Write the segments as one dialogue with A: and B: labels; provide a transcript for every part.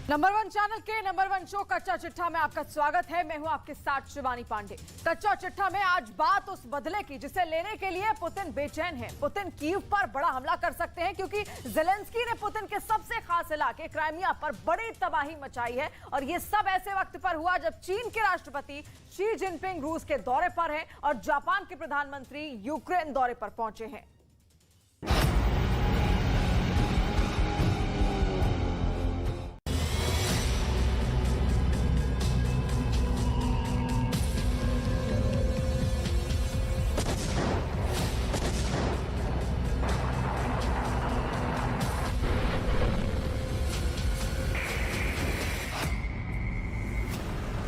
A: Number one channel के number one show कच्चा चिट्ठा में आपका स्वागत है। मैं हूं आपके साथ शिवानी पांडे। कच्चा चिट्ठा में आज बात उस बदले की जिसे लेने के लिए पुतिन बेचैन है। पुतिन कीव पर बड़ा हमला कर सकते हैं क्योंकि ज़ेलेंस्की ने पुतिन के सबसे खास इलाके क्राइमिया पर बड़ी तबाही मचाई है। और ये सब ऐसे वक्त पर हुआ जब चीन के राष्ट्रपति शी जिनपिंग रूस के दौरे पर हैं और जापान के प्रधानमंत्री यूक्रेन दौरे पर पहुंचे हैं।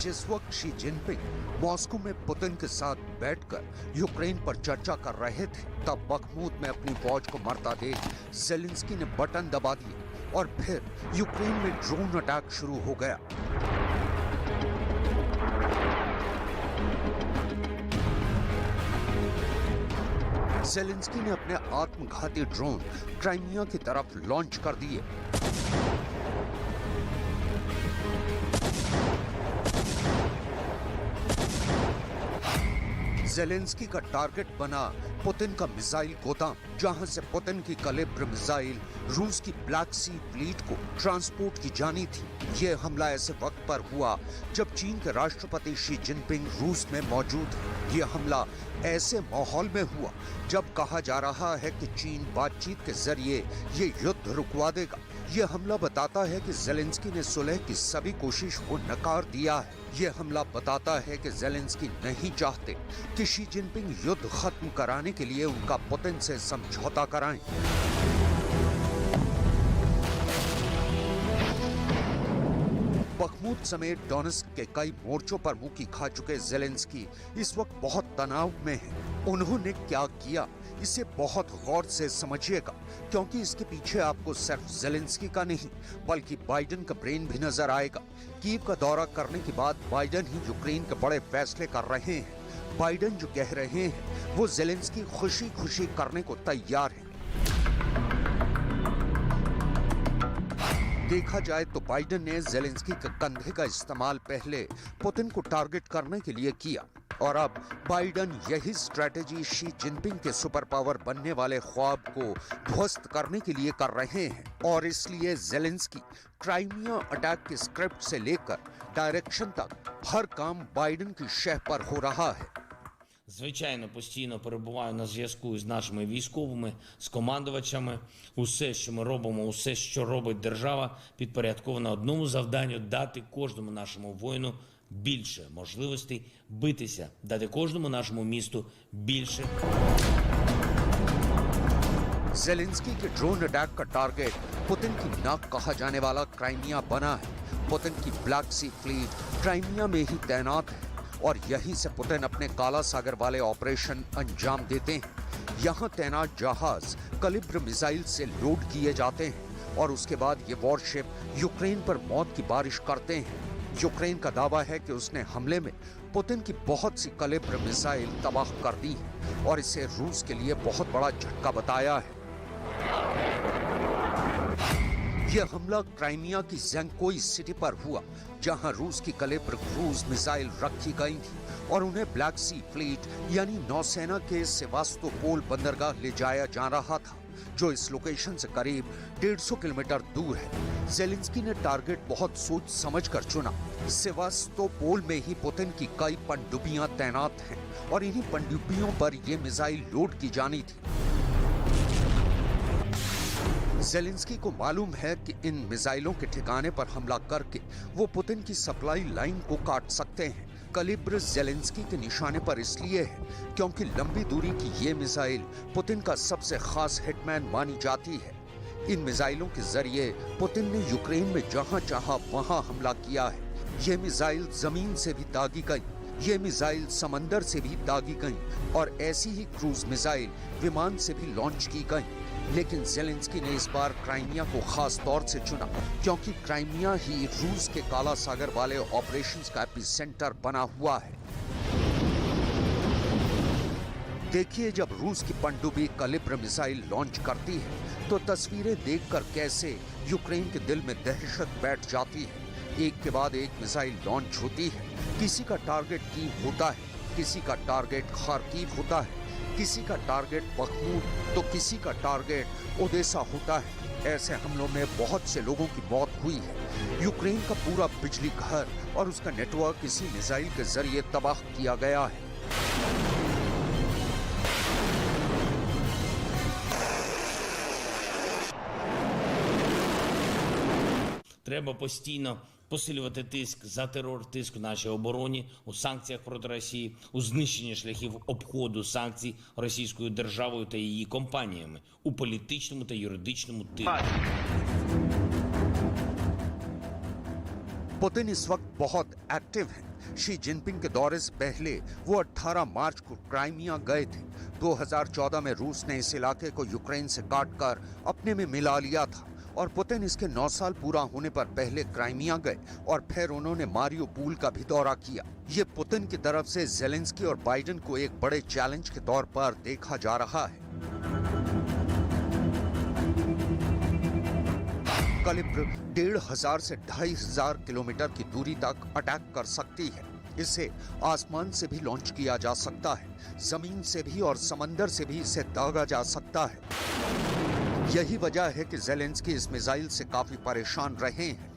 B: जिस वक्त शी जिनपिंग मॉस्को में पुतिन के साथ बैठकर यूक्रेन पर चर्चा कर रहे थे, तब बखमूत में अपनी फौज को मरता देख ज़ेलेंस्की ने बटन दबा दिए और फिर यूक्रेन में ड्रोन अटैक शुरू हो गया। ज़ेलेंस्की ने अपने आत्मघाती ड्रोन क्राइमिया की तरफ लॉन्च कर दिए। ज़ेलेंस्की का टारगेट बना पुतिन का मिसाइल गोदाम, जहां से पुतिन की कैलिब्र मिसाइल रूस की ब्लैक सी फ्लीट को ट्रांसपोर्ट की जानी थी। यह हमला ऐसे वक्त पर हुआ जब चीन के राष्ट्रपति शी जिनपिंग रूस में मौजूद है। यह हमला ऐसे माहौल में हुआ जब कहा जा रहा है कि चीन बातचीत के जरिए ये युद्ध रुकवा देगा। यह हमला बताता है कि ज़ेलेंस्की ने सुलह की सभी कोशिश को नकार दिया है। यह हमला बताता है कि ज़ेलेंस्की नहीं चाहते कि शी जिनपिंग युद्ध खत्म कराने के लिए उनका पुतिन से समझौता कराएं। बखमूत समेत डोनेत्स्क के कई मोर्चों पर मुक्की खा चुके ज़ेलेंस्की इस वक्त बहुत तनाव में हैं। उन्होंने क्या किया, इसे बहुत गौर से समझिएगा, क्योंकि इसके पीछे आपको सिर्फ ज़ेलेंस्की का नहीं बल्कि बाइडेन का ब्रेन भी नजर आएगा। कीव का दौरा करने के बाद बाइडेन ही यूक्रेन के बड़े फैसले कर रहे हैं। बाइडेन जो कह रहे हैं वो ज़ेलेंस्की खुशी खुशी करने को तैयार है। देखा जाए तो बाइडेन ने ज़ेलेंस्की के कंधे का इस्तेमाल पहले पुतिन को टारगेट करने के लिए किया और अब बाइडेन यही स्ट्रेटेजी शी जिनपिंग के सुपर पावर बनने वाले ख्वाब को ध्वस्त करने के लिए कर रहे हैं। और इसलिए ज़ेलेंस्की क्राइमिया अटैक के स्क्रिप्ट से लेकर डायरेक्शन तक हर काम बाइडेन की शह पर हो रहा है।
C: Звичайно, постійно перебуваю на зв'язку з нашими військовими, з командувачами. Усе, що ми робимо, усе, що робить держава, підпорядковано одному завданню – дати кожному нашому воїну більше можливостей битися, дати кожному нашому місту більше.
B: ज़ेलेंस्की के ड्रोन अटैक का टारगेट पुतिन की नाक कहा जाने वाला क्राइमिया बना है। पुतिन की ब्लैक सी फ्लीट क्राइमिया में ही तैनात है और यहीं से पुतिन अपने काला सागर वाले ऑपरेशन अंजाम देते हैं। यहाँ तैनात जहाज कैलिब्र मिसाइल से लोड किए जाते हैं और उसके बाद ये वॉरशिप यूक्रेन पर मौत की बारिश करते हैं। यूक्रेन का दावा है कि उसने हमले में पुतिन की बहुत सी कैलिब्र मिसाइल तबाह कर दी है और इसे रूस के लिए बहुत बड़ा झटका बताया है। यह हमला क्राइमिया की ज़ेंकोई सिटी पर हुआ, जहां रूस की कैलिब्र क्रूज मिसाइल रखी गई थी और उन्हें ब्लैक सी फ्लीट यानी नौसेना के सेवास्तोपोल बंदरगाह ले जाया जा रहा था, जो इस लोकेशन से करीब 150 किलोमीटर दूर है। ज़ेलेंस्की ने टारगेट बहुत सोच समझकर चुना। सेवास्तोपोल में ही पुतिन की कई पनडुब्बियां तैनात हैं और इन्हीं पनडुब्बियों पर यह मिसाइल लोड की जानी थी। ज़ेलेंस्की को मालूम है कि इन मिसाइलों के ठिकाने पर हमला करके वो पुतिन की सप्लाई लाइन को काट सकते हैं। कैलिब्र ज़ेलेंस्की के निशाने पर इसलिए है क्योंकि लंबी दूरी की ये मिसाइल पुतिन का सबसे खास हिटमैन मानी जाती है। इन मिसाइलों के जरिए पुतिन ने यूक्रेन में जहां चाहा वहां हमला किया है। ये मिसाइल जमीन से भी दागी गई, ये मिसाइल समंदर से भी दागी गई और ऐसी ही क्रूज मिसाइल विमान से भी लॉन्च की गई। लेकिन ज़ेलेंस्की ने इस बार क्राइमिया को खास तौर से चुना क्योंकि क्राइमिया ही रूस के काला सागर वाले ऑपरेशंस का एपिसेंटर बना हुआ है। देखिए, जब रूस की पनडुब्बी कैलिब्र मिसाइल लॉन्च करती है तो तस्वीरें देखकर कैसे यूक्रेन के दिल में दहशत बैठ जाती है। एक के बाद एक मिसाइल लॉन्च होती है। किसी का टारगेट कीव होता है, किसी का टारगेट खार्किव होता है, किसी का टारगेट बखमूत तो किसी का टारगेट ओडेसा होता है। ऐसे हमलों में बहुत से लोगों की मौत हुई है। यूक्रेन का पूरा बिजली घर और उसका नेटवर्क इसी मिसाइल के जरिए तबाह किया गया है।
C: Треба постійно посилювати тиск за терор, тиск в нашій обороні, у санкціях проти Росії, у знищенні шляхів обходу санкцій Російською державою та її компаніями, у політичному та юридичному тилу.
B: पुतिन इस वक्त बहुत एक्टिव हैं। शी जिनपिंग के दौरे से पहले वो 18 मार्च को क्राइमिया गए थे। 2014 में रूस ने इस इलाके को यूक्रेन से काटकर अपने में मिला लिया था और पुतिन इसके 9 साल पूरा होने पर पहले क्राइमिया गए और फिर उन्होंने मारियोपोल का भी दौरा किया। ये पुतिन की तरफ से ज़ेलेंस्की और बाइडेन को एक बड़े चैलेंज के तौर पर देखा जा रहा है। कलिब्र 1500 से 2500 किलोमीटर की दूरी तक अटैक कर सकती है। इसे आसमान से भी लॉन्च किया जा सकता है, जमीन से भी और समंदर से भी इसे दागा जा सकता है। यही वजह है कि ज़ेलेंस्की इस मिसाइल से काफी परेशान रहे हैं।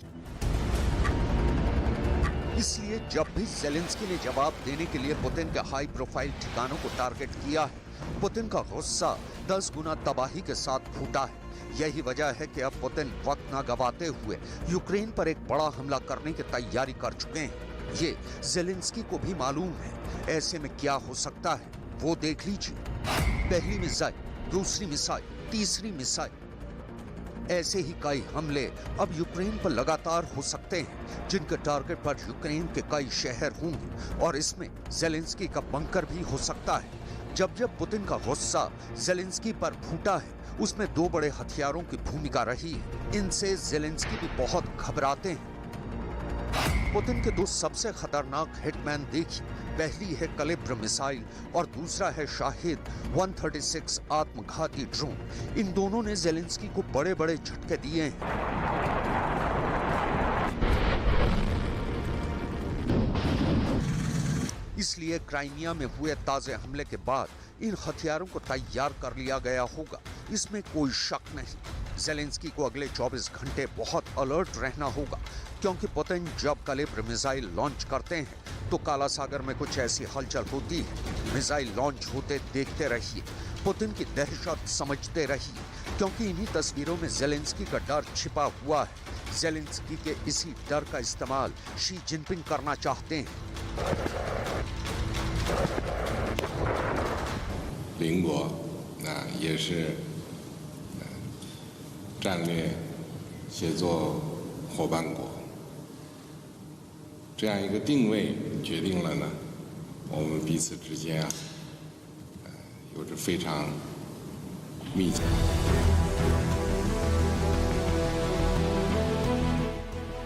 B: इसलिए जब भी ज़ेलेंस्की ने जवाब देने के लिए पुतिन के हाई प्रोफाइल ठिकानों को टारगेट किया है, पुतिन का गुस्सा 10 गुना तबाही के साथ फूटा है। यही वजह है कि अब पुतिन वक्त न गवाते हुए यूक्रेन पर एक बड़ा हमला करने की तैयारी कर चुके हैं। ये ज़ेलेंस्की को भी मालूम है। ऐसे में क्या हो सकता है वो देख लीजिए। पहली मिसाइल, दूसरी मिसाइल, तीसरी मिसाइल, ऐसे ही कई हमले अब यूक्रेन पर लगातार हो सकते हैं, जिनके टारगेट पर यूक्रेन के कई शहर होंगे और इसमें ज़ेलेंस्की का बंकर भी हो सकता है। जब जब पुतिन का गुस्सा ज़ेलेंस्की पर फूटा है, उसमें 2 बड़े हथियारों की भूमिका रही है। इनसे ज़ेलेंस्की भी बहुत घबराते हैं। पुतिन के 2 सबसे खतरनाक हिटमैन देखिए। पहली है कलिब्र मिसाइल और दूसरा है शाहिद 136 आत्मघाती ड्रोन। इन दोनों ने ज़ेलेंस्की को बड़े बड़े झटके दिए हैं। इसलिए क्राइमिया में हुए ताजे हमले के बाद इन हथियारों को तैयार कर लिया गया होगा, इसमें कोई शक नहीं। ज़ेलेंस्की को अगले 24 घंटे बहुत अलर्ट रहना होगा, क्योंकि पुतिन जब कलिब्र मिसाइल लॉन्च करते हैं तो काला सागर में कुछ ऐसी हलचल होती है। मिसाइल लॉन्च होते देखते रहिए, पुतिन की दहशत समझते रहिए, क्योंकि इन्हीं तस्वीरों में ज़ेलेंस्की का डर छिपा हुआ है। ज़ेलेंस्की के इसी डर का इस्तेमाल शी जिनपिंग करना चाहते हैं।
D: 邻国也是战略协作伙伴国，这样一个定位决定了呢，我们彼此之间有着非常密切。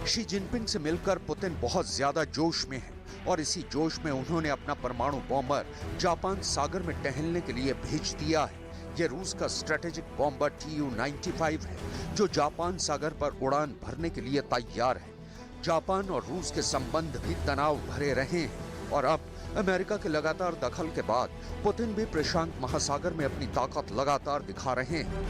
B: शी जिनपिंग से मिलकर पुतिन बहुत ज्यादा जोश में है और इसी जोश में उन्होंने अपना परमाणु बॉम्बर जापान सागर में टहलने के लिए भेज दिया है। ये रूस का स्ट्रेटेजिक बॉम्बर Tu-95 है, जो जापान सागर पर उड़ान भरने के लिए तैयार है। जापान और रूस के संबंध भी तनाव भरे रहे हैं और अब अमेरिका के लगातार दखल के बाद पुतिन भी प्रशांत महासागर में अपनी ताकत लगातार दिखा रहे हैं।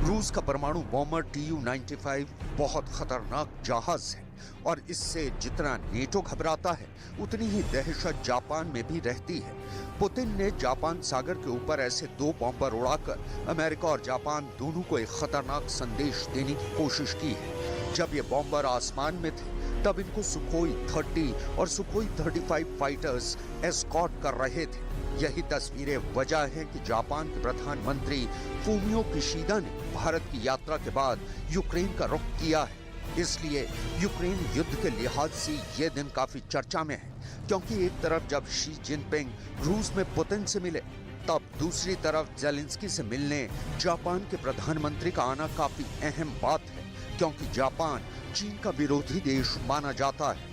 B: रूस का परमाणु बॉम्बर Tu-95 बहुत खतरनाक जहाज है और इससे जितना नेटो घबराता है, उतनी ही दहशत जापान में भी रहती है। पुतिन ने जापान सागर के ऊपर ऐसे 2 बॉम्बर उड़ाकर अमेरिका और जापान दोनों को एक खतरनाक संदेश देने की कोशिश की है। जब ये बॉम्बर आसमान में थे, तब इनको सुखोई 30 और सुखोई 35 फाइटर्स एस्कॉर्ट कर रहे थे। यही तस्वीरें वजह है कि जापान के प्रधानमंत्री फूमियो किशिदा ने भारत की यात्रा के बाद यूक्रेन का रुख किया है। इसलिए यूक्रेन युद्ध के लिहाज से ये दिन काफी चर्चा में है, क्योंकि एक तरफ जब शी जिनपिंग रूस में पुतिन से मिले, तब दूसरी तरफ ज़ेलेंस्की से मिलने जापान के प्रधानमंत्री का आना काफी अहम बात है, क्योंकि जापान चीन का विरोधी देश माना जाता है।